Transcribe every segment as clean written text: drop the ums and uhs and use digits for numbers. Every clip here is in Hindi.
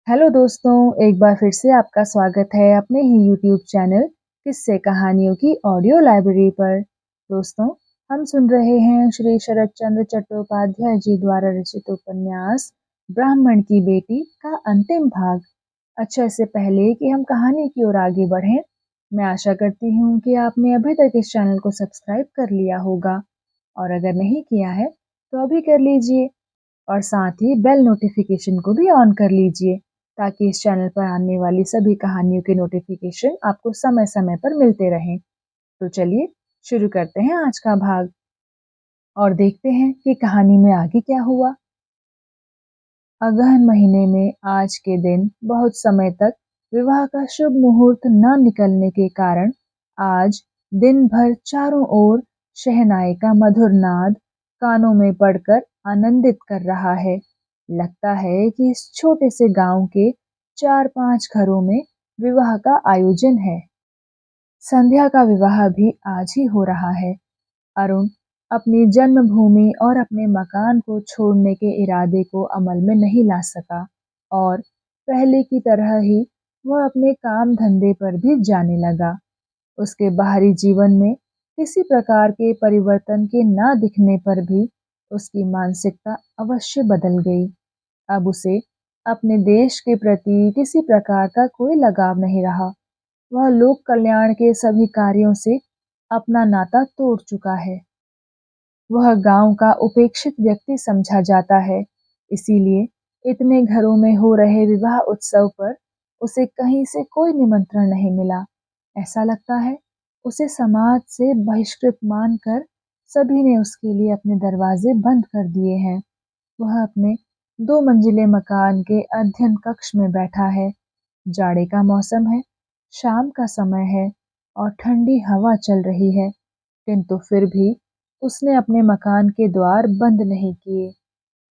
हेलो दोस्तों, एक बार फिर से आपका स्वागत है अपने ही यूट्यूब चैनल किस्से कहानियों की ऑडियो लाइब्रेरी पर। दोस्तों, हम सुन रहे हैं श्री शरत चंद्र चट्टोपाध्याय जी द्वारा रचित उपन्यास ब्राह्मण की बेटी का अंतिम भाग। अच्छा, इससे पहले कि हम कहानी की ओर आगे बढ़ें, मैं आशा करती हूँ कि आपने अभी तक इस चैनल को सब्सक्राइब कर लिया होगा और अगर नहीं किया है तो अभी कर लीजिए और साथ ही बेल नोटिफिकेशन को भी ऑन कर लीजिए ताकि इस चैनल पर आने वाली सभी कहानियों के नोटिफिकेशन आपको समय समय पर मिलते रहें। तो चलिए शुरू करते हैं आज का भाग और देखते हैं कि कहानी में आगे क्या हुआ। अगहन महीने में आज के दिन बहुत समय तक विवाह का शुभ मुहूर्त न निकलने के कारण आज दिन भर चारों ओर शहनाई का मधुर नाद कानों में पड़कर आनंदित कर रहा है। लगता है कि इस छोटे से गांव के 4-5 घरों में विवाह का आयोजन है। संध्या का विवाह भी आज ही हो रहा है। अरुण अपनी जन्मभूमि और अपने मकान को छोड़ने के इरादे को अमल में नहीं ला सका और पहले की तरह ही वह अपने काम धंधे पर भी जाने लगा। उसके बाहरी जीवन में किसी प्रकार के परिवर्तन के ना दिखने पर भी उसकी मानसिकता अवश्य बदल गई। अब उसे अपने देश के प्रति किसी प्रकार का कोई लगाव नहीं रहा। वह लोक कल्याण के सभी कार्यों से अपना नाता तोड़ चुका है। वह गांव का उपेक्षित व्यक्ति समझा जाता है, इसीलिए इतने घरों में हो रहे विवाह उत्सव पर उसे कहीं से कोई निमंत्रण नहीं मिला। ऐसा लगता है उसे समाज से बहिष्कृत मानकर सभी ने उसके लिए अपने दरवाजे बंद कर दिए हैं। वह अपने 2 मंजिले मकान के अध्ययन कक्ष में बैठा है। जाड़े का मौसम है, शाम का समय है और ठंडी हवा चल रही है, किंतु फिर भी उसने अपने मकान के द्वार बंद नहीं किए।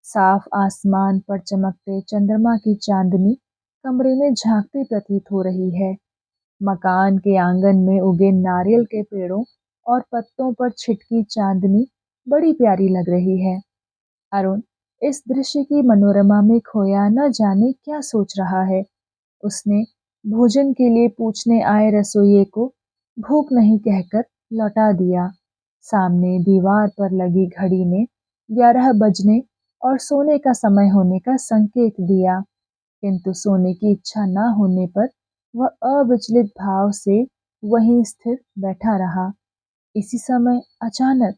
साफ आसमान पर चमकते चंद्रमा की चांदनी कमरे में झांकती प्रतीत हो रही है। मकान के आंगन में उगे नारियल के पेड़ों और पत्तों पर छिटकी चांदनी बड़ी प्यारी लग रही है। अरुण इस दृश्य की मनोरमा में खोया न जाने क्या सोच रहा है। उसने भोजन के लिए पूछने आए रसोइये को भूख नहीं कहकर लौटा दिया। सामने दीवार पर लगी घड़ी ने 11 बजने और सोने का समय होने का संकेत दिया, किंतु सोने की इच्छा न होने पर वह अविचलित भाव से वहीं स्थिर बैठा रहा। इसी समय अचानक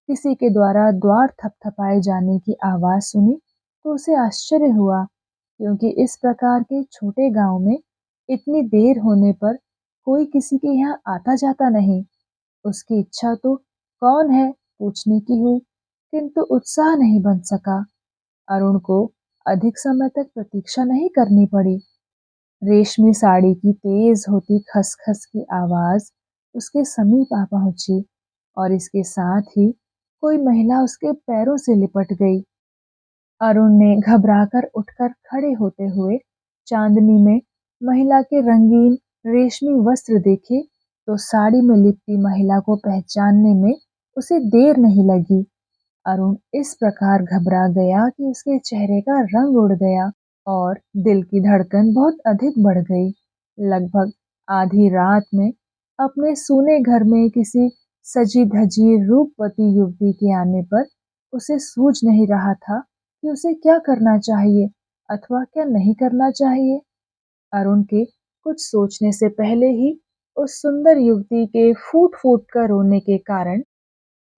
किसी के द्वारा द्वार थपथपाए जाने की आवाज सुनी तो उसे आश्चर्य हुआ, क्योंकि इस प्रकार के छोटे गांव में इतनी देर होने पर कोई किसी के यहाँ आता जाता नहीं। उसकी इच्छा तो कौन है पूछने की हुई, किंतु उत्साह नहीं बन सका। अरुण को अधिक समय तक प्रतीक्षा नहीं करनी पड़ी। रेशमी साड़ी की तेज होती खसखस की आवाज उसके समीप आ पहुंची और इसके साथ ही कोई महिला उसके पैरों से लिपट गई। अरुण ने घबराकर उठकर खड़े होते हुए चांदनी में महिला के रंगीन रेशमी वस्त्र देखे तो साड़ी में लिपटी महिला को पहचानने में उसे देर नहीं लगी। अरुण इस प्रकार घबरा गया कि उसके चेहरे का रंग उड़ गया और दिल की धड़कन बहुत अधिक बढ़ गई। लगभग आधी रात में अपने सूने घर में किसी सजी धजी रूपवती युवती के आने पर उसे सूझ नहीं रहा था कि उसे क्या करना चाहिए अथवा क्या नहीं करना चाहिए। अरुण के कुछ सोचने से पहले ही उस सुंदर युवती के फूट फूट कर रोने के कारण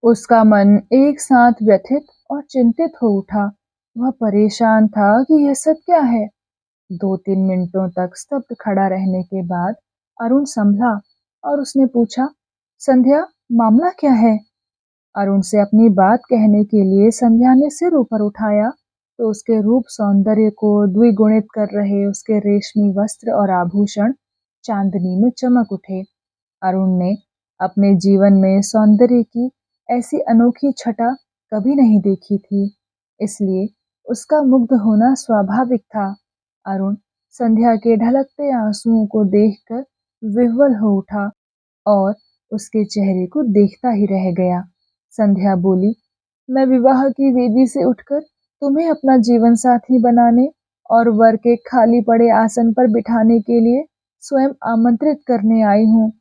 उसका मन एक साथ व्यथित और चिंतित हो उठा। वह परेशान था कि यह सब क्या है। 2-3 मिनटों तक स्तब्ध खड़ा रहने के बाद अरुण संभला और उसने पूछा, संध्या, मामला क्या है? अरुण से अपनी बात कहने के लिए संध्या ने सिर ऊपर उठाया तो उसके रूप सौंदर्य को द्विगुणित कर रहे उसके रेशमी वस्त्र और आभूषण चांदनी में चमक उठे। अरुण ने अपने जीवन में सौंदर्य की ऐसी अनोखी छटा कभी नहीं देखी थी, इसलिए उसका मुग्ध होना स्वाभाविक था। अरुण संध्या के ढलकते आंसुओं को देखकर विह्वल हो उठा और उसके चेहरे को देखता ही रह गया। संध्या बोली, मैं विवाह की वेदी से उठकर तुम्हें अपना जीवन साथी बनाने और वर के खाली पड़े आसन पर बिठाने के लिए स्वयं आमंत्रित करने आई हूँ।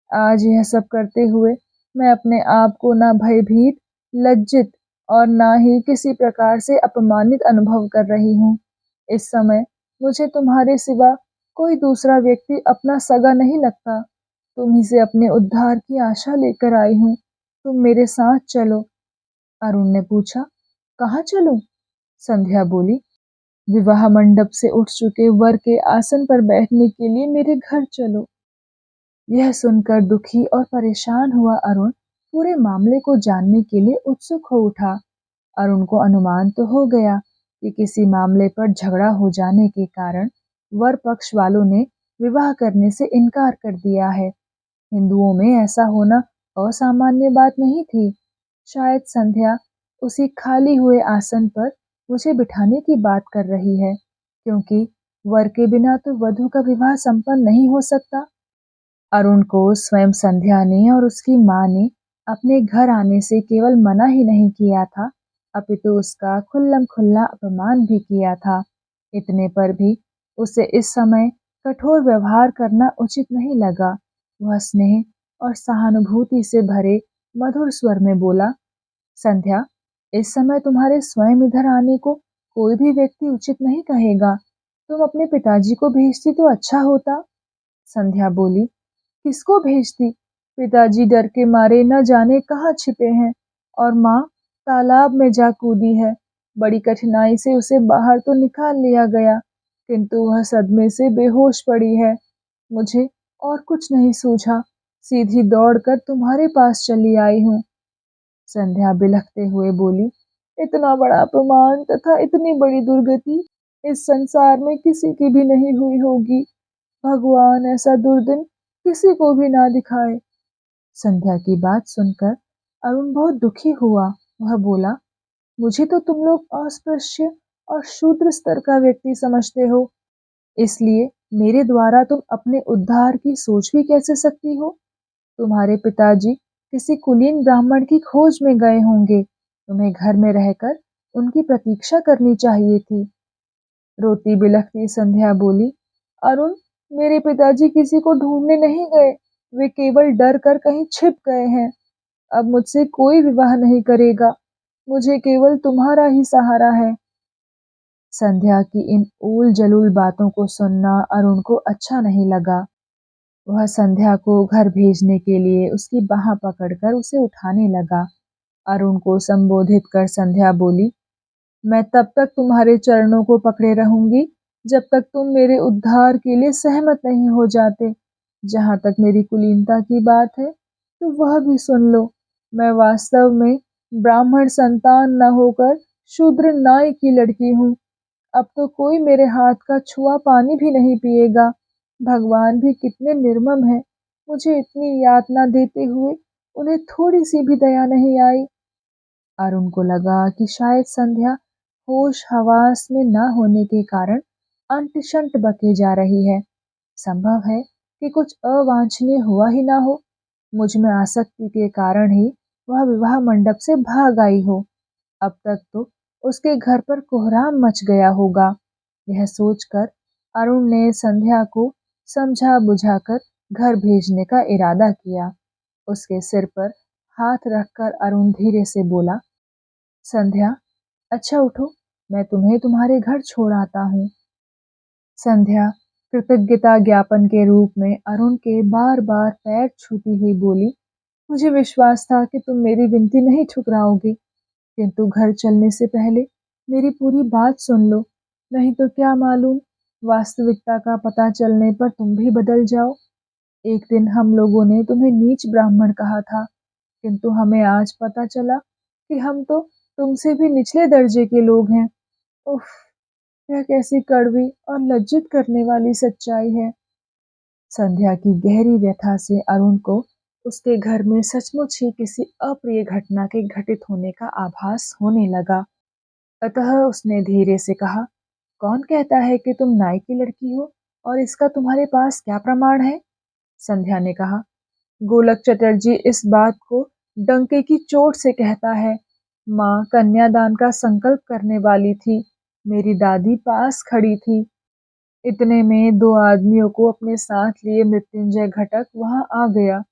आज यह सब करते हुए मैं अपने आप को ना भयभीत, लज्जित और ना ही किसी प्रकार से अपमानित अनुभव कर रही हूँ। इस समय मुझे तुम्हारे सिवा कोई दूसरा व्यक्ति अपना सगा नहीं लगता। तुम ही से अपने उद्धार की आशा लेकर आई हूँ। तुम मेरे साथ चलो। अरुण ने पूछा, कहाँ चलूं? संध्या बोली, विवाह मंडप से उठ चुके वर के आसन पर बैठने के लिए मेरे घर चलो। यह सुनकर दुखी और परेशान हुआ अरुण पूरे मामले को जानने के लिए उत्सुक हो उठा। अरुण को अनुमान तो हो गया कि किसी मामले पर झगड़ा हो जाने के कारण वर पक्ष वालों ने विवाह करने से इनकार कर दिया है। हिंदुओं में ऐसा होना असामान्य बात नहीं थी। शायद संध्या उसी खाली हुए आसन पर मुझे बिठाने की बात कर रही है, क्योंकि वर के बिना तो वधू का विवाह संपन्न नहीं हो सकता। अरुण को स्वयं संध्या ने और उसकी माँ ने अपने घर आने से केवल मना ही नहीं किया था, अपितु उसका खुल्लम खुल्ला अपमान भी किया था। इतने पर भी उसे इस समय कठोर व्यवहार करना उचित नहीं लगा। वह स्नेह और सहानुभूति से भरे मधुर स्वर में बोला, संध्या, इस समय तुम्हारे स्वयं इधर आने को कोई भी व्यक्ति उचित नहीं कहेगा। तुम अपने पिताजी को भेजती तो अच्छा होता। संध्या बोली, किसको भेजती? पिताजी डर के मारे न जाने कहाँ छिपे हैं और माँ तालाब में जा कूदी है। बड़ी कठिनाई से उसे बाहर तो निकाल लिया गया, किंतु वह सदमे से बेहोश पड़ी है। मुझे और कुछ नहीं सूझा, सीधी दौड़कर तुम्हारे पास चली आई हूँ। संध्या बिलखते हुए बोली, इतना बड़ा अपमान तथा इतनी बड़ी दुर्गति इस संसार में किसी की भी नहीं हुई होगी। भगवान ऐसा दुर्दिन किसी को भी ना दिखाए। संध्या की बात सुनकर अरुण बहुत दुखी हुआ। वह बोला, मुझे तो तुम लोग अस्पृश्य और शूद्र स्तर का व्यक्ति समझते हो, इसलिए मेरे द्वारा तुम अपने उद्धार की सोच भी कैसे सकती हो? तुम्हारे पिताजी किसी कुलीन ब्राह्मण की खोज में गए होंगे। तुम्हें घर में रहकर उनकी प्रतीक्षा करनी चाहिए थी। रोती बिलखती संध्या बोली, अरुण, मेरे पिताजी किसी को ढूंढने नहीं गए, वे केवल डर कर कहीं छिप गए हैं। अब मुझसे कोई विवाह नहीं करेगा, मुझे केवल तुम्हारा ही सहारा है। संध्या की इन ऊल जलूल बातों को सुनना अरुण को अच्छा नहीं लगा। वह संध्या को घर भेजने के लिए उसकी बाह पकड़कर उसे उठाने लगा। अरुण को संबोधित कर संध्या बोली, मैं तब तक तुम्हारे चरणों को पकड़े रहूंगी जब तक तुम मेरे उद्धार के लिए सहमत नहीं हो जाते। जहाँ तक मेरी कुलीनता की बात है, तो वह भी सुन लो। मैं वास्तव में ब्राह्मण संतान न होकर शूद्र नाई की लड़की हूँ। अब तो कोई मेरे हाथ का छुआ पानी भी नहीं पिएगा। भगवान भी कितने निर्मम हैं, मुझे इतनी यातना देते हुए उन्हें थोड़ी सी भी दया नहीं आई। अरुण को लगा कि शायद संध्या होश हवास में न होने के कारण अंट शंट बके जा रही है। संभव है कि कुछ अवांछनीय हुआ ही ना हो। मुझ में आसक्ति के कारण ही वह विवाह मंडप से भाग आई हो। अब तक तो उसके घर पर कोहराम मच गया होगा। यह सोचकर अरुण ने संध्या को समझा बुझाकर घर भेजने का इरादा किया। उसके सिर पर हाथ रखकर अरुण धीरे से बोला, संध्या, अच्छा उठो, मैं तुम्हें तुम्हारे घर छोड़ आता हूँ। संध्या कृतज्ञता ज्ञापन के रूप में अरुण के बार बार पैर छूती हुई बोली, मुझे विश्वास था कि तुम मेरी विनती नहीं ठुकराओगे, किंतु घर चलने से पहले मेरी पूरी बात सुन लो, नहीं तो क्या मालूम वास्तविकता का पता चलने पर तुम भी बदल जाओ। एक दिन हम लोगों ने तुम्हें नीच ब्राह्मण कहा था, किंतु हमें आज पता चला कि हम तो तुमसे भी निचले दर्जे के लोग हैं। उफ, यह कैसी कड़वी और लज्जित करने वाली सच्चाई है। संध्या की गहरी व्यथा से अरुण को उसके घर में सचमुच ही किसी अप्रिय घटना के घटित होने का आभास होने लगा। अतः उसने धीरे से कहा, कौन कहता है कि तुम नाई की लड़की हो और इसका तुम्हारे पास क्या प्रमाण है? संध्या ने कहा, गोलक चटर्जी इस बात को डंके की चोट से कहता है। माँ कन्यादान का संकल्प करने वाली थी। मेरी दादी पास खड़ी थी। इतने में दो आदमियों को अपने साथ लिए मृत्युंजय घटक वहां आ गया।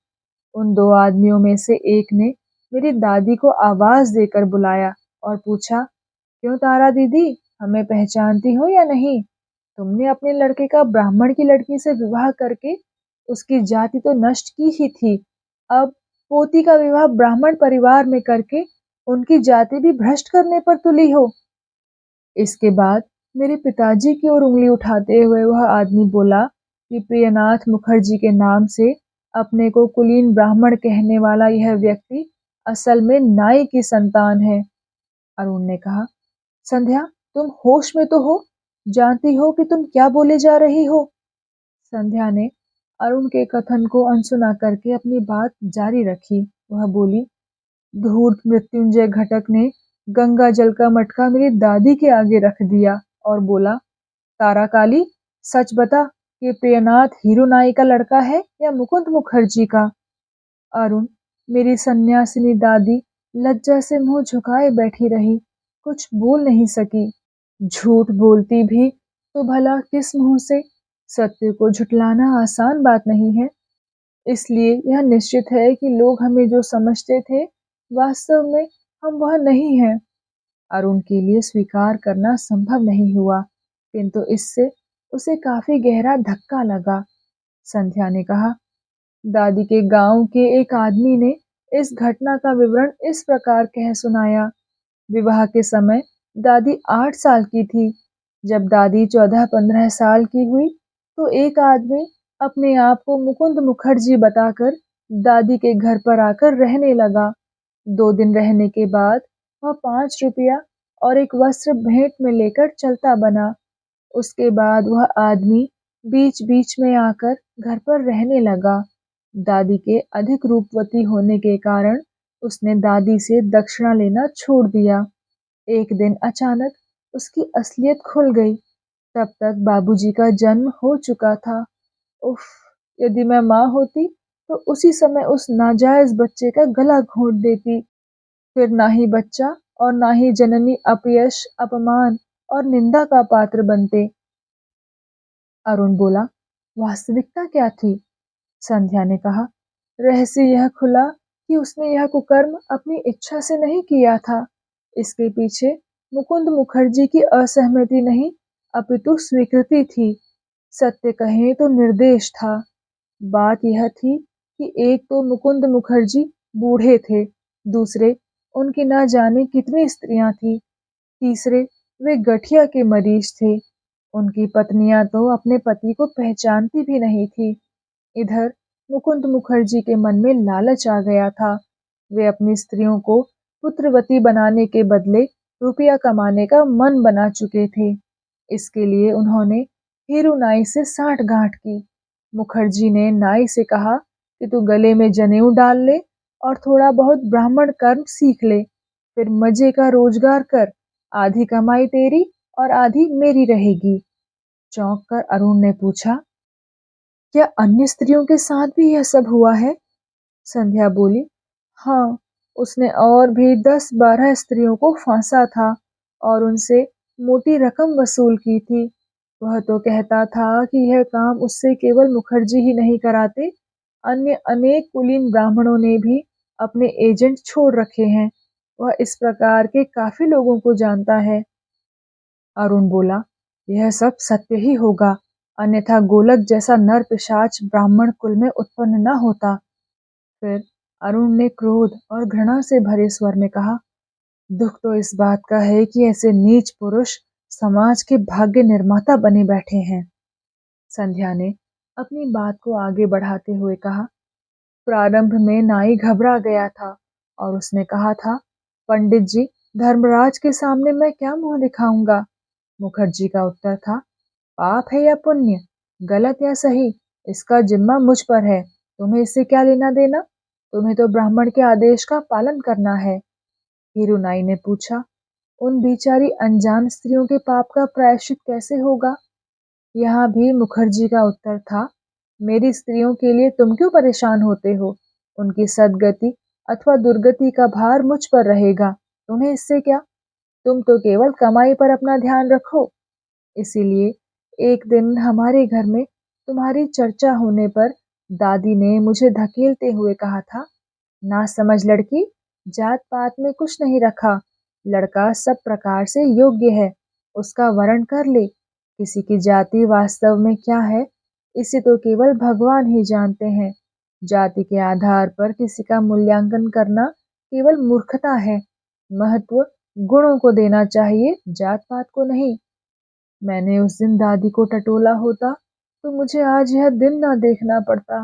उन दो आदमियों में से एक ने मेरी दादी को आवाज देकर बुलाया और पूछा, क्यों तारा दीदी, हमें पहचानती हो या नहीं? तुमने अपने लड़के का ब्राह्मण की लड़की से विवाह करके उसकी जाति तो नष्ट की ही थी, अब पोती का विवाह ब्राह्मण परिवार में करके उनकी जाति भी भ्रष्ट करने पर तुली हो। इसके बाद मेरे पिताजी की ओर उंगली उठाते हुए वह आदमी बोला कि प्रियनाथ मुखर्जी के नाम से अपने को कुलीन ब्राह्मण कहने वाला यह व्यक्ति असल में नाई की संतान है। अरुण ने कहा, संध्या, तुम होश में तो हो? जानती हो कि तुम क्या बोले जा रही हो? संध्या ने अरुण के कथन को अनसुना करके अपनी बात जारी रखी। वह बोली, धूर्त मृत्युंजय घटक ने गंगा जल का मटका मेरी दादी के आगे रख दिया और बोला, तारा काली, सच बता कि प्रियनाथ हीरू नाई का लड़का है या मुकुंद मुखर्जी का? अरुण, मेरी सन्यासिनी दादी लज्जा से मुंह झुकाए बैठी रही, कुछ बोल नहीं सकी। झूठ बोलती भी तो भला किस मुंह से? सत्य को झुठलाना आसान बात नहीं है। इसलिए यह निश्चित है कि लोग हमें जो समझते थे, वास्तव में हम वह नहीं हैं। अरुण के लिए स्वीकार करना संभव नहीं हुआ, किंतु इससे उसे काफी गहरा धक्का लगा। संध्या ने कहा, दादी के गांव के एक आदमी ने इस घटना का विवरण इस प्रकार कह सुनाया। विवाह के समय दादी 8 साल की थी। जब दादी 14-15 साल की हुई तो एक आदमी अपने आप को मुकुंद मुखर्जी बताकर दादी के घर पर आकर रहने लगा। 2 दिन रहने के बाद वह 5 रुपया और एक वस्त्र भेंट में लेकर चलता बना। उसके बाद वह आदमी बीच बीच में आकर घर पर रहने लगा। दादी के अधिक रूपवती होने के कारण उसने दादी से दक्षिणा लेना छोड़ दिया। एक दिन अचानक उसकी असलियत खुल गई। तब तक बाबूजी का जन्म हो चुका था। उफ! यदि मैं माँ होती तो उसी समय उस नाजायज बच्चे का गला घोंट देती। फिर ना ही बच्चा और ना ही जननी अपयश, अपमान और निंदा का पात्र बनते। अरुण बोला, वास्तविकता क्या थी? संध्या ने कहा, रहस्य यह खुला कि उसने यह कुकर्म अपनी इच्छा से नहीं किया था। इसके पीछे मुकुंद मुखर्जी की असहमति नहीं, अपितु स्वीकृति थी। सत्य कहें तो निर्देश था। बात यह थी कि एक तो मुकुंद मुखर्जी बूढ़े थे, दूसरे उनकी न जाने कितनी स्त्रियां थीं, तीसरे वे गठिया के मरीज थे। उनकी पत्नियां तो अपने पति को पहचानती भी नहीं थी। इधर मुकुंद मुखर्जी के मन में लालच आ गया था। वे अपनी स्त्रियों को पुत्रवती बनाने के बदले रुपया कमाने का मन बना चुके थे। इसके लिए उन्होंने हीरू नाई से साठगांठ की। मुखर्जी ने नाई से कहा कि तू गले में जनेऊ डाल ले और थोड़ा बहुत ब्राह्मण कर्म सीख ले, फिर मजे का रोजगार कर, आधी कमाई तेरी और आधी मेरी रहेगी। चौंक कर अरुण ने पूछा, क्या अन्य स्त्रियों के साथ भी यह सब हुआ है? संध्या बोली, हाँ, उसने और भी 10-12 स्त्रियों को फांसा था और उनसे मोटी रकम वसूल की थी। वह तो कहता था कि यह काम उससे केवल मुखर्जी ही नहीं कराते, अन्य अनेक कुलीन ब्राह्मणों ने भी अपने एजेंट छोड़ रखे हैं। वह इस प्रकार के काफी लोगों को जानता है। अरुण बोला, यह सब सत्य ही होगा, अन्यथा गोलक जैसा नर पिशाच ब्राह्मण कुल में उत्पन्न न होता। फिर अरुण ने क्रोध और घृणा से भरे स्वर में कहा, दुख तो इस बात का है कि ऐसे नीच पुरुष समाज के भाग्य निर्माता बने बैठे हैं। संध्या ने अपनी बात को आगे बढ़ाते हुए कहा, प्रारंभ में नाई घबरा गया था और उसने कहा था, पंडित जी, धर्मराज के सामने मैं क्या मुंह दिखाऊंगा? मुखर्जी का उत्तर था, पाप है या पुण्य, गलत या सही, इसका जिम्मा मुझ पर है। तुम्हें इससे क्या लेना देना? तुम्हें तो ब्राह्मण के आदेश का पालन करना है। हीरू नाई ने पूछा, उन बेचारी अनजान स्त्रियों के पाप का प्रायश्चित कैसे होगा? यहाँ भी मुखर्जी का उत्तर था, मेरी स्त्रियों के लिए तुम क्यों परेशान होते हो? उनकी सद्गति अथवा दुर्गति का भार मुझ पर रहेगा, तुम्हें इससे क्या? तुम तो केवल कमाई पर अपना ध्यान रखो। इसीलिए एक दिन हमारे घर में तुम्हारी चर्चा होने पर दादी ने मुझे धकेलते हुए कहा था, ना समझ लड़की, जात पात में कुछ नहीं रखा। लड़का सब प्रकार से योग्य है, उसका वरण कर ले। किसी की जाति वास्तव में क्या है, इसे तो केवल भगवान ही जानते हैं। जाति के आधार पर किसी का मूल्यांकन करना केवल मूर्खता है। महत्व गुणों को देना चाहिए, जात पात को नहीं। मैंने उस दिन दादी को टटोला होता तो मुझे आज यह दिन ना देखना पड़ता।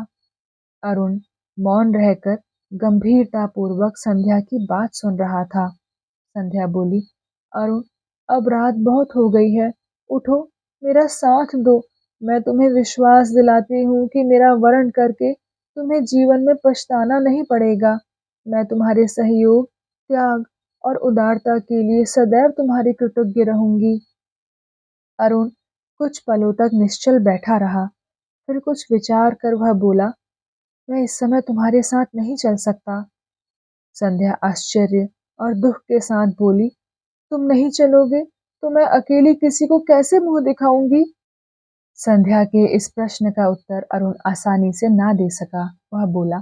अरुण मौन रहकर गंभीरतापूर्वक संध्या की बात सुन रहा था। संध्या बोली, अरुण, अब रात बहुत हो गई है, उठो, मेरा साथ दो। मैं तुम्हें विश्वास दिलाती हूँ कि मेरा वरण करके तुम्हें जीवन में पछताना नहीं पड़ेगा। मैं तुम्हारे सहयोग, त्याग और उदारता के लिए सदैव तुम्हारी कृतज्ञ रहूंगी। अरुण कुछ पलों तक निश्चल बैठा रहा, फिर कुछ विचार कर वह बोला, मैं इस समय तुम्हारे साथ नहीं चल सकता। संध्या आश्चर्य और दुख के साथ बोली, तुम नहीं चलोगे तो मैं अकेली किसी को कैसे मुंह दिखाऊंगी? संध्या के इस प्रश्न का उत्तर अरुण आसानी से ना दे सका। वह बोला,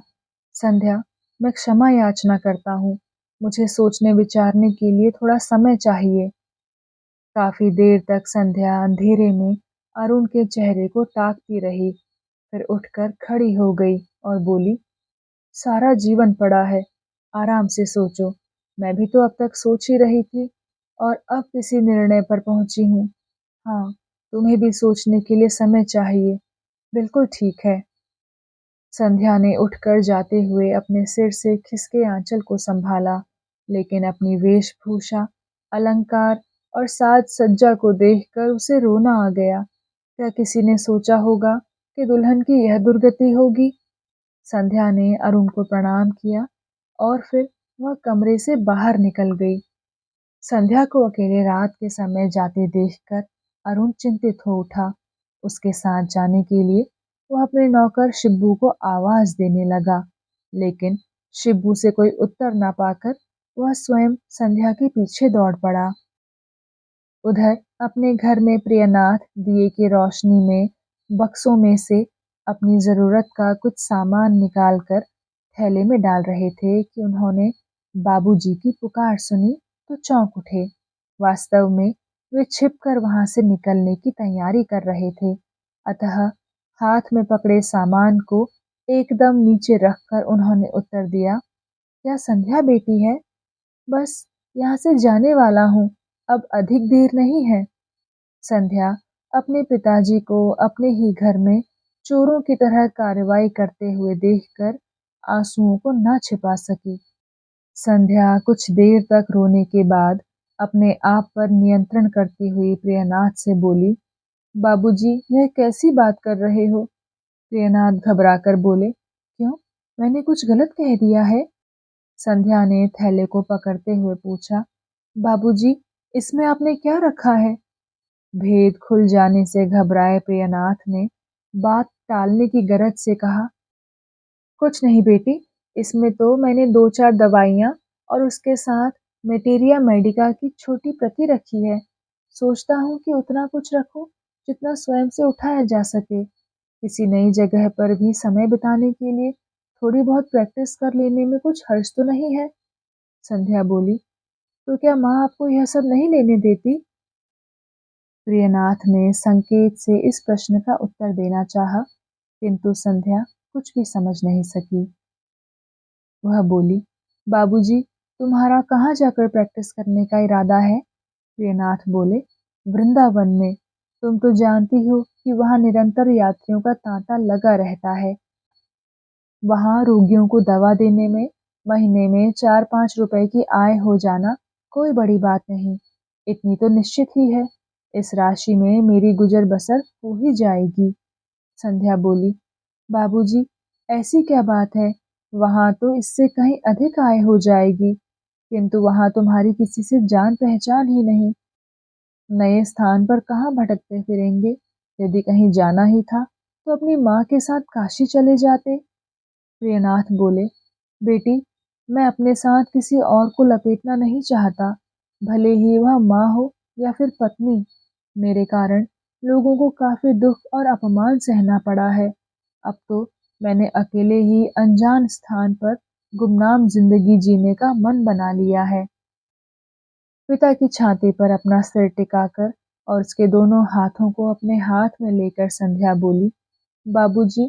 संध्या, मैं क्षमा याचना करता हूँ। मुझे सोचने विचारने के लिए थोड़ा समय चाहिए। काफी देर तक संध्या अंधेरे में अरुण के चेहरे को ताकती रही, फिर उठकर खड़ी हो गई और बोली, सारा जीवन पड़ा है, आराम से सोचो। मैं भी तो अब तक सोच ही रही थी और अब किसी निर्णय पर पहुंची हूँ। हाँ, तुम्हें भी सोचने के लिए समय चाहिए। बिल्कुल ठीक है। संध्या ने उठकर जाते हुए अपने सिर से खिसके आंचल को संभाला, लेकिन अपनी वेशभूषा, अलंकार और साज सज्जा को देखकर उसे रोना आ गया। क्या किसी ने सोचा होगा कि दुल्हन की यह दुर्गति होगी? संध्या ने अरुण को प्रणाम किया और फिर वह कमरे से बाहर निकल गई। संध्या को अकेले रात के समय जाते देखकर अरुण चिंतित हो उठा। उसके साथ जाने के लिए वह अपने नौकर शिब्बू को आवाज देने लगा, लेकिन शिब्बू से कोई उत्तर न पाकर वह स्वयं संध्या के पीछे दौड़ पड़ा। उधर अपने घर में प्रियनाथ दिए की रोशनी में बक्सों में से अपनी जरूरत का कुछ सामान निकालकर थैले में डाल रहे थे कि उन्होंने बाबूजी की पुकार सुनी तो चौंक उठे। वास्तव में वे छिपकर वहां से निकलने की तैयारी कर रहे थे, अतः हाथ में पकड़े सामान को एकदम नीचे रखकर उन्होंने उत्तर दिया, क्या संध्या बेटी है? बस यहाँ से जाने वाला हूँ, अब अधिक देर नहीं है। संध्या अपने पिताजी को अपने ही घर में चोरों की तरह कार्रवाई करते हुए देखकर आंसुओं को न छिपा सकी। संध्या कुछ देर तक रोने के बाद अपने आप पर नियंत्रण करती हुई प्रियनाथ से बोली, बाबूजी, यह कैसी बात कर रहे हो? प्रियनाथ घबराकर बोले, क्यों? मैंने कुछ गलत कह दिया है? संध्या ने थैले को पकड़ते हुए पूछा, बाबूजी, इसमें आपने क्या रखा है? भेद खुल जाने से घबराए प्रियनाथ ने बात टालने की गरज से कहा, कुछ नहीं बेटी, इसमें तो मैंने दो चार दवाइयाँ और उसके साथ मेटेरिया मेडिका की छोटी प्रति रखी है। सोचता हूँ कि उतना कुछ रखूं जितना स्वयं से उठाया जा सके। किसी नई जगह पर भी समय बिताने के लिए थोड़ी बहुत प्रैक्टिस कर लेने में कुछ हर्ज तो नहीं है। संध्या बोली, तो क्या माँ आपको यह सब नहीं लेने देती? प्रियनाथ ने संकेत से इस प्रश्न का उत्तर देना चाहा, किंतु संध्या कुछ भी समझ नहीं सकी। वह बोली, बाबूजी, तुम्हारा कहाँ जाकर प्रैक्टिस करने का इरादा है? प्रियनाथ बोले, वृंदावन में। तुम तो जानती हो कि वहाँ निरंतर यात्रियों का तांता लगा रहता है। वहाँ रोगियों को दवा देने में महीने में 4-5 रुपए की आय हो जाना कोई बड़ी बात नहीं। इतनी तो निश्चित ही है। इस राशि में मेरी गुजर बसर हो ही जाएगी। संध्या बोली, बाबूजी, ऐसी क्या बात है? वहाँ तो इससे कहीं अधिक आय हो जाएगी, किंतु वहाँ तुम्हारी किसी से जान पहचान ही नहीं। नए स्थान पर कहाँ भटकते फिरेंगे? यदि कहीं जाना ही था तो अपनी माँ के साथ काशी चले जाते। प्रियनाथ बोले, बेटी, मैं अपने साथ किसी और को लपेटना नहीं चाहता। भले ही वह माँ हो या फिर पत्नी। मेरे कारण लोगों को काफी दुख और अपमान सहना पड़ा है। अब तो मैंने अकेले ही अनजान स्थान पर गुमनाम जिंदगी जीने का मन बना लिया है। पिता की छाती पर अपना सिर टिकाकर और उसके दोनों हाथों को अपने हाथ में लेकर संध्या बोली, बाबूजी,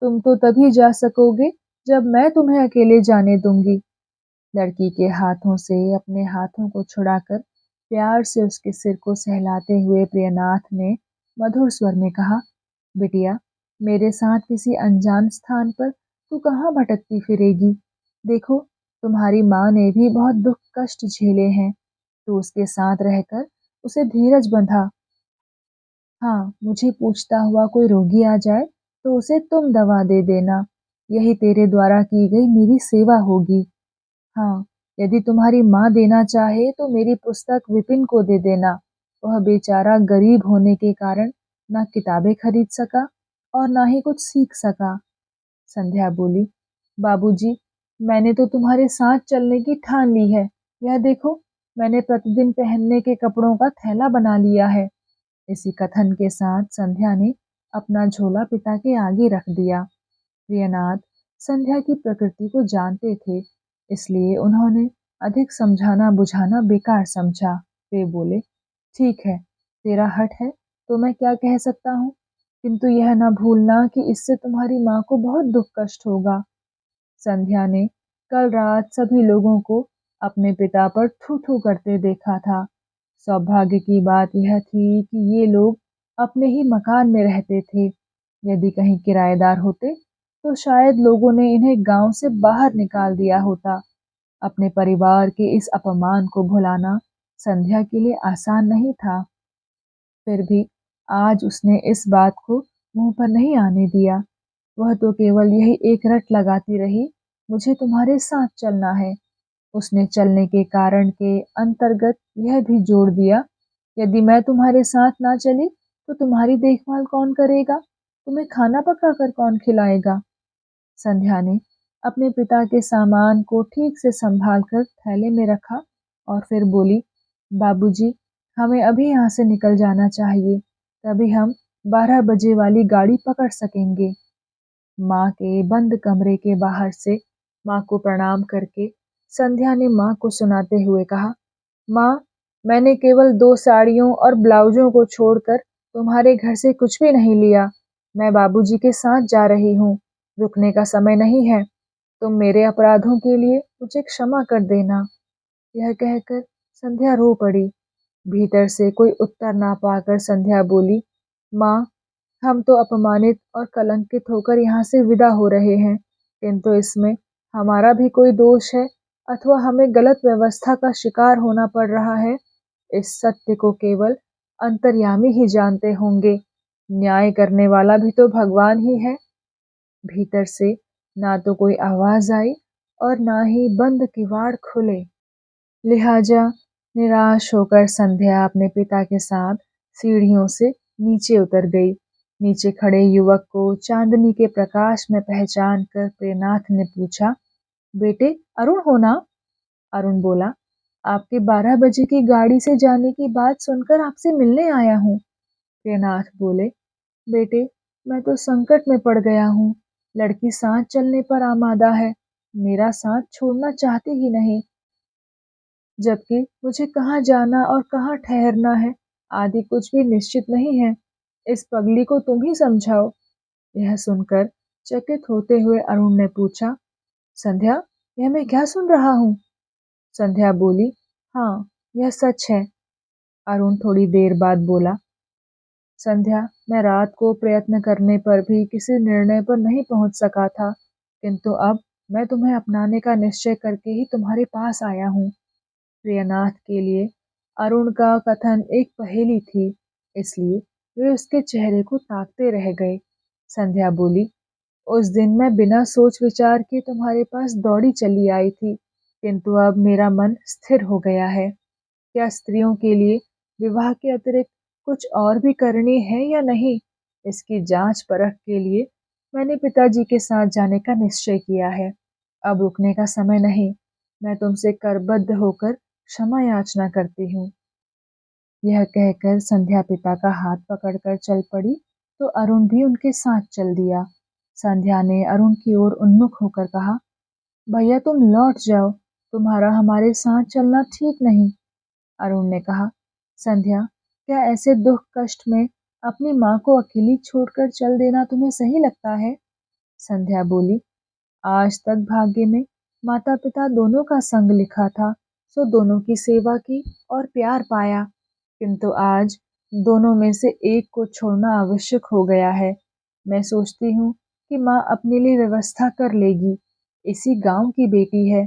तुम तो तभी जा सकोगे जब मैं तुम्हें अकेले जाने दूंगी। लड़की के हाथों से अपने हाथों को छुड़ाकर प्यार से उसके सिर को सहलाते हुए प्रियनाथ ने मधुर स्वर में कहा, बिटिया, मेरे साथ किसी अनजान स्थान पर तू कहाँ भटकती फिरेगी? देखो, तुम्हारी माँ ने भी बहुत दुख कष्ट झेले हैं। तू उसके साथ रहकर उसे धीरज बंधा। हाँ, मुझे पूछता हुआ कोई रोगी आ जाए तो उसे तुम दवा दे देना। यही तेरे द्वारा की गई मेरी सेवा होगी। हाँ, यदि तुम्हारी माँ देना चाहे तो मेरी पुस्तक विपिन को दे देना। वह बेचारा गरीब होने के कारण ना किताबें खरीद सका और ना ही कुछ सीख सका। संध्या बोली, बाबूजी, मैंने तो तुम्हारे साथ चलने की ठान ली है। यह देखो, मैंने प्रतिदिन पहनने के कपड़ों का थैला बना लिया है। इसी कथन के साथ संध्या ने अपना झोला पिता के आगे रख दिया। प्रियनाथ संध्या की प्रकृति को जानते थे, इसलिए उन्होंने अधिक समझाना बुझाना बेकार समझा। वे बोले, ठीक है, तेरा हठ है तो मैं क्या कह सकता हूँ, किंतु यह न भूलना कि इससे तुम्हारी माँ को बहुत दुख कष्ट होगा। संध्या ने कल रात सभी लोगों को अपने पिता पर थू थू करते देखा था। सौभाग्य की बात यह थी कि ये लोग अपने ही मकान में रहते थे। यदि कहीं किराएदार होते तो शायद लोगों ने इन्हें गांव से बाहर निकाल दिया होता। अपने परिवार के इस अपमान को भुलाना संध्या के लिए आसान नहीं था। फिर भी आज उसने इस बात को मुंह पर नहीं आने दिया। वह तो केवल यही एक रट लगाती रही, मुझे तुम्हारे साथ चलना है। उसने चलने के कारण के अंतर्गत यह भी जोड़ दिया, यदि मैं तुम्हारे साथ ना चली तो तुम्हारी देखभाल कौन करेगा? तुम्हें खाना पकाकर कौन खिलाएगा? संध्या ने अपने पिता के सामान को ठीक से संभाल कर थैले में रखा और फिर बोली, बाबूजी, हमें अभी यहाँ से निकल जाना चाहिए, तभी हम 12 बजे वाली गाड़ी पकड़ सकेंगे। माँ के बंद कमरे के बाहर से माँ को प्रणाम करके संध्या ने माँ को सुनाते हुए कहा, माँ, मैंने केवल 2 साड़ियों और ब्लाउजों को छोड़कर तुम्हारे घर से कुछ भी नहीं लिया। मैं बाबूजी के साथ जा रही हूँ। रुकने का समय नहीं है। तुम मेरे अपराधों के लिए मुझे क्षमा कर देना। यह कहकर संध्या रो पड़ी। भीतर से कोई उत्तर ना पाकर संध्या बोली, माँ, हम तो अपमानित और कलंकित होकर यहाँ से विदा हो रहे हैं, किंतु इसमें हमारा भी कोई दोष है अथवा हमें गलत व्यवस्था का शिकार होना पड़ रहा है, इस सत्य को केवल अंतर्यामी ही जानते होंगे। न्याय करने वाला भी तो भगवान ही है। भीतर से ना तो कोई आवाज आई और ना ही बंद किवाड़ खुले। लिहाजा निराश होकर संध्या अपने पिता के साथ सीढ़ियों से नीचे उतर गई। नीचे खड़े युवक को चांदनी के प्रकाश में पहचान कर प्रियनाथ ने पूछा, बेटे, अरुण हो ना? अरुण बोला, आपके 12 बजे की गाड़ी से जाने की बात सुनकर आपसे मिलने आया हूँ। प्रियनाथ बोले, बेटे, मैं तो संकट में पड़ गया हूँ। लड़की साथ चलने पर आमादा है, मेरा साथ छोड़ना चाहती ही नहीं, जबकि मुझे कहाँ जाना और कहाँ ठहरना है आदि कुछ भी निश्चित नहीं है। इस पगली को तुम ही समझाओ। यह सुनकर चकित होते हुए अरुण ने पूछा, संध्या, यह मैं क्या सुन रहा हूँ? संध्या बोली, हाँ, यह सच है। अरुण थोड़ी देर बाद बोला, संध्या, मैं रात को प्रयत्न करने पर भी किसी निर्णय पर नहीं पहुंच सका था, किंतु अब मैं तुम्हें अपनाने का निश्चय करके ही तुम्हारे पास आया हूँ। प्रियनाथ के लिए अरुण का कथन एक पहेली थी, इसलिए वे उसके चेहरे को ताकते रह गए। संध्या बोली, उस दिन मैं बिना सोच विचार के तुम्हारे पास दौड़ी चली आई थी, किंतु अब मेरा मन स्थिर हो गया है। क्या स्त्रियों के लिए विवाह के अतिरिक्त कुछ और भी करनी है या नहीं, इसकी जांच परख के लिए मैंने पिताजी के साथ जाने का निश्चय किया है। अब रुकने का समय नहीं। मैं तुमसे करबद्ध होकर क्षमा याचना करती हूँ। यह कहकर संध्या पिता का हाथ पकड़कर चल पड़ी तो अरुण भी उनके साथ चल दिया। संध्या ने अरुण की ओर उन्मुख होकर कहा, भैया तुम लौट जाओ, तुम्हारा हमारे साथ चलना ठीक नहीं। अरुण ने कहा, संध्या, क्या ऐसे दुख कष्ट में अपनी माँ को अकेली छोड़कर चल देना तुम्हें सही लगता है? संध्या बोली, आज तक भाग्य में माता पिता दोनों का संग लिखा था, सो दोनों की सेवा की और प्यार पाया, किंतु आज दोनों में से एक को छोड़ना आवश्यक हो गया है। मैं सोचती हूँ कि माँ अपने लिए व्यवस्था कर लेगी, इसी गांव की बेटी है।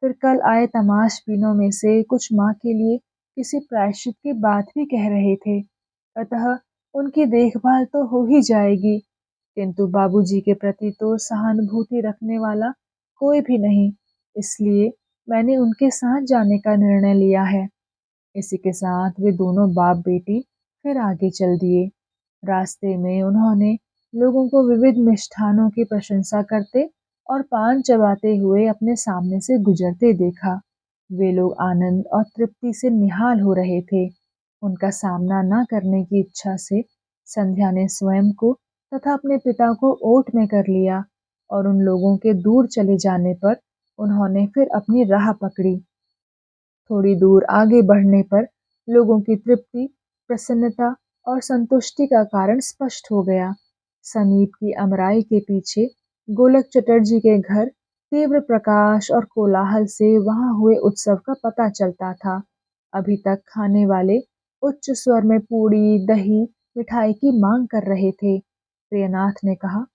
फिर कल आए तमाशबीनों में से कुछ माँ के लिए किसी प्रायश्चित की बात भी कह रहे थे, अतः उनकी देखभाल तो हो ही जाएगी, किंतु बाबूजी के प्रति तो सहानुभूति रखने वाला कोई भी नहीं, इसलिए मैंने उनके साथ जाने का निर्णय लिया है। इसी के साथ वे दोनों बाप बेटी फिर आगे चल दिए। रास्ते में उन्होंने लोगों को विविध मिष्ठानों की प्रशंसा करते और पान चबाते हुए अपने सामने से गुजरते देखा। वे लोग आनंद और तृप्ति से निहाल हो रहे थे। उनका सामना न करने की इच्छा से संध्या ने स्वयं को तथा अपने पिता को ओट में कर लिया और उन लोगों के दूर चले जाने पर उन्होंने फिर अपनी राह पकड़ी। थोड़ी दूर आगे बढ़ने पर लोगों की तृप्ति, प्रसन्नता और संतुष्टि का कारण स्पष्ट हो गया। समीप की अमराई के पीछे गोलक चटर्जी के घर तीव्र प्रकाश और कोलाहल से वहां हुए उत्सव का पता चलता था। अभी तक खाने वाले उच्च स्वर में पूड़ी, दही, मिठाई की मांग कर रहे थे। प्रियनाथ ने कहा,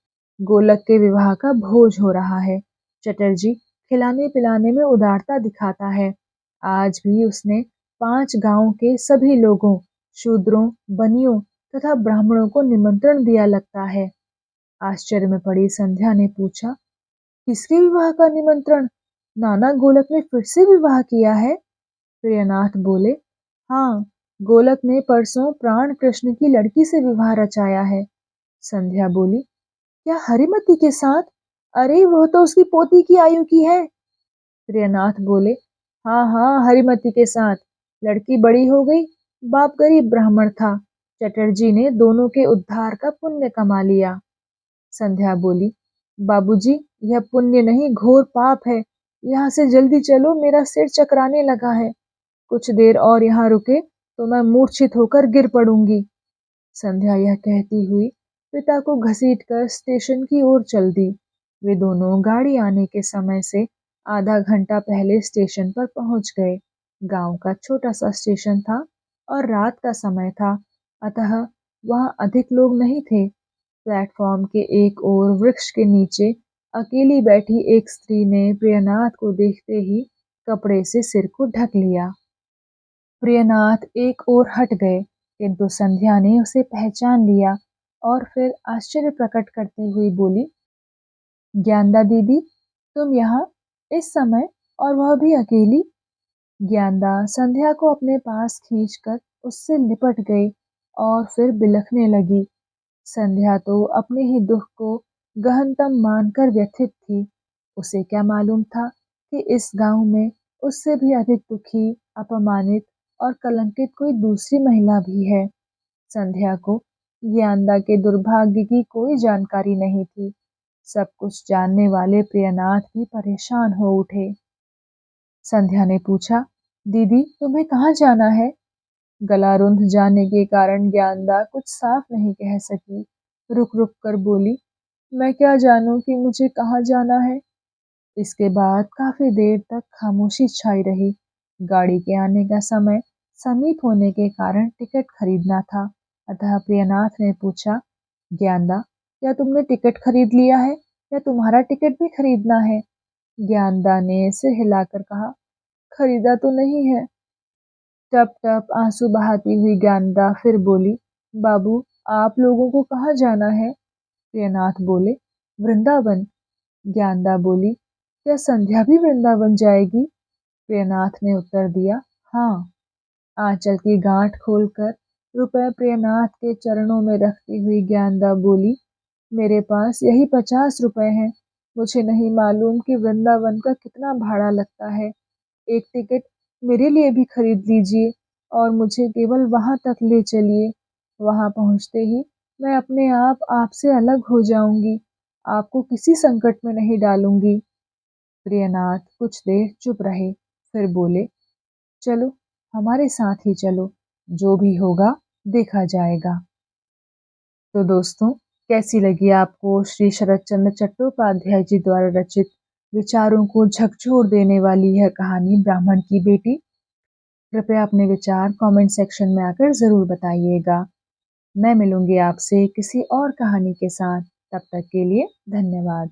गोलक के विवाह का भोज हो रहा है। चटर्जी खिलाने पिलाने में उदारता दिखाता है। आज भी उसने 5 गांव के सभी लोगों, शूद्रों, बनियों तथा ब्राह्मणों को निमंत्रण दिया लगता है। आश्चर्य में पड़ी संध्या ने पूछा, किसके विवाह का निमंत्रण? नाना गोलक ने फिर से विवाह किया है? प्रियनाथ बोले, हाँ, गोलक ने परसों प्राण कृष्ण की लड़की से विवाह रचाया है। संध्या बोली, क्या हरिमती के साथ? अरे वह तो उसकी पोती की आयु की है। प्रियनाथ बोले, हाँ हाँ, हरिमती के साथ। लड़की बड़ी हो गई, बाप गरीब ब्राह्मण था। चटर्जी ने दोनों के उद्धार का पुण्य कमा लिया। संध्या बोली, बाबूजी, यह पुण्य नहीं घोर पाप है। यहाँ से जल्दी चलो, मेरा सिर चकराने लगा है। कुछ देर और यहाँ रुके तो मैं मूर्छित होकर गिर पड़ूंगी। संध्या यह कहती हुई पिता को घसीटकर स्टेशन की ओर चल दी। वे दोनों गाड़ी आने के समय से आधा घंटा पहले स्टेशन पर पहुंच गए। गांव का छोटा सा स्टेशन था और रात का समय था, अतः वहां अधिक लोग नहीं थे। प्लेटफॉर्म के एक ओर वृक्ष के नीचे अकेली बैठी एक स्त्री ने प्रियनाथ को देखते ही कपड़े से सिर को ढक लिया। प्रियनाथ एक ओर हट गए, किंतु संध्या ने उसे पहचान लिया और फिर आश्चर्य प्रकट करती हुई बोली, ज्ञानदा दीदी, तुम यहाँ इस समय और वह भी अकेली? ज्ञानदा संध्या को अपने पास खींचकर उससे लिपट गई और फिर बिलखने लगी। संध्या तो अपने ही दुख को गहनतम मानकर व्यथित थी। उसे क्या मालूम था कि इस गांव में उससे भी अधिक दुखी, अपमानित और कलंकित कोई दूसरी महिला भी है। संध्या को ज्ञानदा के दुर्भाग्य की कोई जानकारी नहीं थी। सब कुछ जानने वाले प्रियनाथ भी परेशान हो उठे। संध्या ने पूछा, दीदी तुम्हें कहाँ जाना है? गला रुंध जाने के कारण ज्ञानदा कुछ साफ नहीं कह सकी। रुक रुक कर बोली, मैं क्या जानूं कि मुझे कहाँ जाना है। इसके बाद काफी देर तक खामोशी छाई रही। गाड़ी के आने का समय समीप होने के कारण टिकट खरीदना था, अतः प्रियनाथ ने पूछा, ज्ञानदा, क्या तुमने टिकट खरीद लिया है या तुम्हारा टिकट भी खरीदना है? ज्ञानदा ने सिर हिलाकर कहा, खरीदा तो नहीं है। टप टप आंसू बहाती हुई ज्ञानदा फिर बोली, बाबू, आप लोगों को कहाँ जाना है? प्रियनाथ बोले, वृंदावन। ज्ञानदा बोली, क्या संध्या भी वृंदावन जाएगी? प्रियनाथ ने उत्तर दिया, हाँ। आंचल की गांठ खोलकर रुपए प्रियनाथ के चरणों में रखती हुई ज्ञानदा बोली, मेरे पास यही 50 रुपए हैं। मुझे नहीं मालूम कि वृंदावन का कितना भाड़ा लगता है। एक टिकट मेरे लिए भी खरीद लीजिए और मुझे केवल वहाँ तक ले चलिए। वहाँ पहुँचते ही मैं अपने आप आपसे अलग हो जाऊँगी, आपको किसी संकट में नहीं डालूँगी। प्रियनाथ कुछ देर चुप रहे, फिर बोले, चलो, हमारे साथ ही चलो, जो भी होगा देखा जाएगा। तो दोस्तों, कैसी लगी आपको श्री शरत चंद्र चट्टोपाध्याय जी द्वारा रचित विचारों को झकझोर देने वाली यह कहानी ब्राह्मण की बेटी? कृपया अपने विचार कमेंट सेक्शन में आकर ज़रूर बताइएगा। मैं मिलूंगी आपसे किसी और कहानी के साथ। तब तक के लिए धन्यवाद।